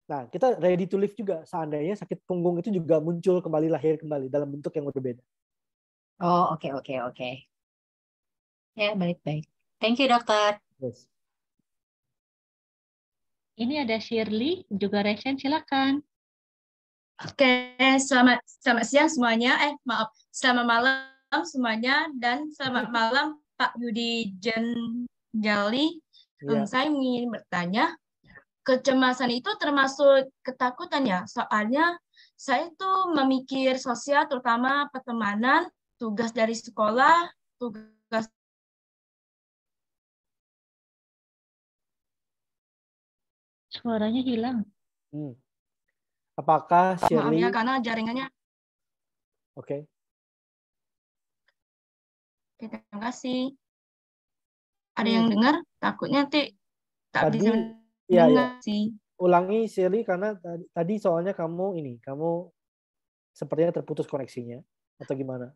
[SPEAKER 2] nah kita ready to live juga. Seandainya sakit punggung itu juga muncul kembali, lahir kembali dalam bentuk yang berbeda.
[SPEAKER 3] Oh, oke. Ya, baik-baik. Thank you, dokter.
[SPEAKER 2] Yes.
[SPEAKER 1] Ini ada Shirley, juga resen, silakan.
[SPEAKER 4] Oke, selamat siang semuanya. Maaf, selamat malam semuanya dan selamat malam Pak Yudi Jenjali. Saya ingin bertanya, kecemasan itu termasuk ketakutan ya? Soalnya saya tuh memikir sosial, terutama pertemanan, tugas dari sekolah, tugas.
[SPEAKER 1] Suaranya hilang.
[SPEAKER 2] Apakah Shirley?
[SPEAKER 4] Maaf ya, karena jaringannya.
[SPEAKER 2] Oke,
[SPEAKER 4] terima kasih. Ada yang dengar? Takutnya tak bisa dengar sih.
[SPEAKER 2] Ulangi Shirley, karena tadi soalnya kamu sepertinya terputus koneksinya atau gimana?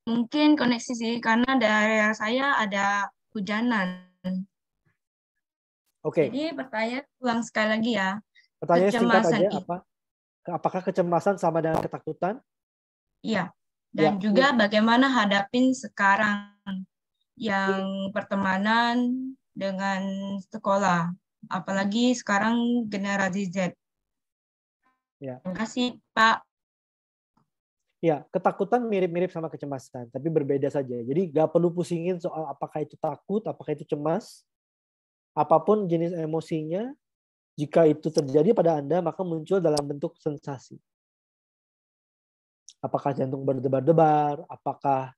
[SPEAKER 4] Mungkin koneksi sih, karena daerah saya ada hujanan.
[SPEAKER 2] Oke.
[SPEAKER 4] Jadi pertanyaan ulang sekali lagi ya.
[SPEAKER 2] Pertanyaan singkat aja, apakah kecemasan sama dengan ketakutan?
[SPEAKER 4] Iya. Dan juga bagaimana hadapin sekarang yang pertemanan dengan sekolah. Apalagi sekarang generasi Z.
[SPEAKER 2] Ya.
[SPEAKER 4] Terima kasih, Pak.
[SPEAKER 2] Ya, ketakutan mirip-mirip sama kecemasan, tapi berbeda saja. Jadi nggak perlu pusingin soal apakah itu takut, apakah itu cemas. Apapun jenis emosinya, jika itu terjadi pada Anda, maka muncul dalam bentuk sensasi. Apakah jantung berdebar-debar, apakah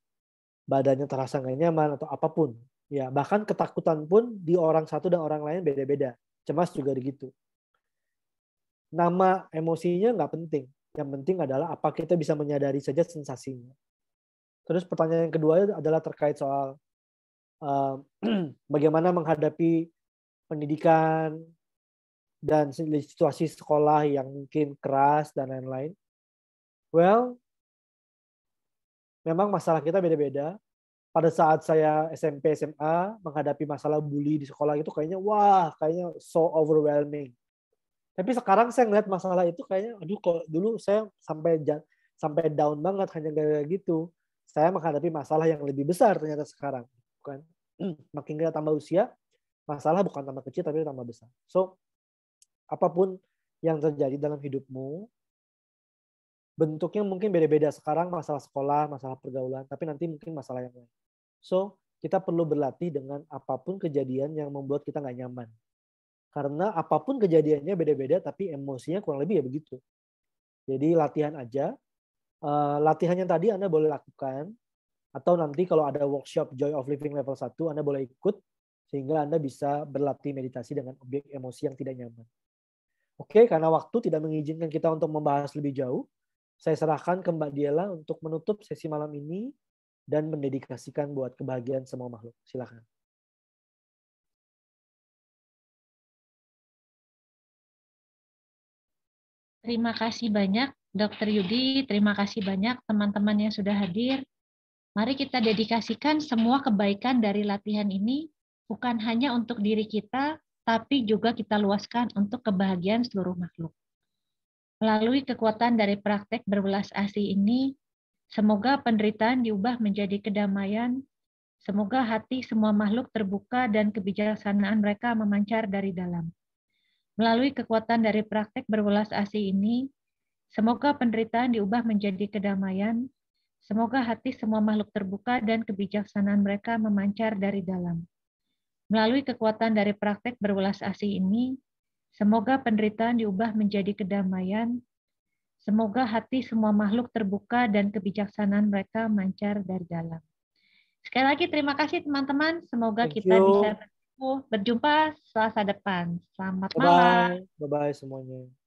[SPEAKER 2] badannya terasa nggak nyaman, atau apapun. Ya, bahkan ketakutan pun di orang satu dan orang lain beda-beda. Cemas juga begitu. Nama emosinya nggak penting. Yang penting adalah apa kita bisa menyadari saja sensasinya. Terus pertanyaan yang kedua adalah terkait soal bagaimana menghadapi pendidikan dan situasi sekolah yang mungkin keras dan lain-lain. Well, memang masalah kita beda-beda. Pada saat saya SMP, SMA menghadapi masalah bully di sekolah itu kayaknya so overwhelming. Tapi sekarang saya ngeliat masalah itu kayaknya, aduh kok dulu saya sampai down banget hanya gara-gara gitu. Saya menghadapi masalah yang lebih besar ternyata sekarang. Bukan? Makin kita tambah usia, masalah bukan tambah kecil tapi tambah besar. So, apapun yang terjadi dalam hidupmu, bentuknya mungkin beda-beda. Sekarang masalah sekolah, masalah pergaulan, tapi nanti mungkin masalah yang lain. So, kita perlu berlatih dengan apapun kejadian yang membuat kita nggak nyaman. Karena apapun kejadiannya beda-beda, tapi emosinya kurang lebih ya begitu. Jadi latihan aja. Latihan yang tadi Anda boleh lakukan. Atau nanti kalau ada workshop Joy of Living level 1, Anda boleh ikut. Sehingga Anda bisa berlatih meditasi dengan objek emosi yang tidak nyaman. Oke, karena waktu tidak mengizinkan kita untuk membahas lebih jauh, saya serahkan ke Mbak Diela untuk menutup sesi malam ini dan mendedikasikan buat kebahagiaan semua makhluk. Silakan.
[SPEAKER 1] Terima kasih banyak, Dr. Yudi. Terima kasih banyak teman-teman yang sudah hadir. Mari kita dedikasikan semua kebaikan dari latihan ini bukan hanya untuk diri kita, tapi juga kita luaskan untuk kebahagiaan seluruh makhluk. Melalui kekuatan dari praktek berbelas asih ini, semoga penderitaan diubah menjadi kedamaian, semoga hati semua makhluk terbuka dan kebijaksanaan mereka memancar dari dalam. Melalui kekuatan dari praktek berbelas asih ini, semoga penderitaan diubah menjadi kedamaian, semoga hati semua makhluk terbuka dan kebijaksanaan mereka memancar dari dalam. Melalui kekuatan dari praktek berbelas asih ini, semoga penderitaan diubah menjadi kedamaian, semoga hati semua makhluk terbuka dan kebijaksanaan mereka memancar dari dalam. Sekali lagi terima kasih teman-teman, semoga
[SPEAKER 2] Thank
[SPEAKER 1] kita
[SPEAKER 2] you.
[SPEAKER 1] bisa berjumpa Selasa depan. Selamat malam.
[SPEAKER 2] Bye-bye. Bye-bye semuanya.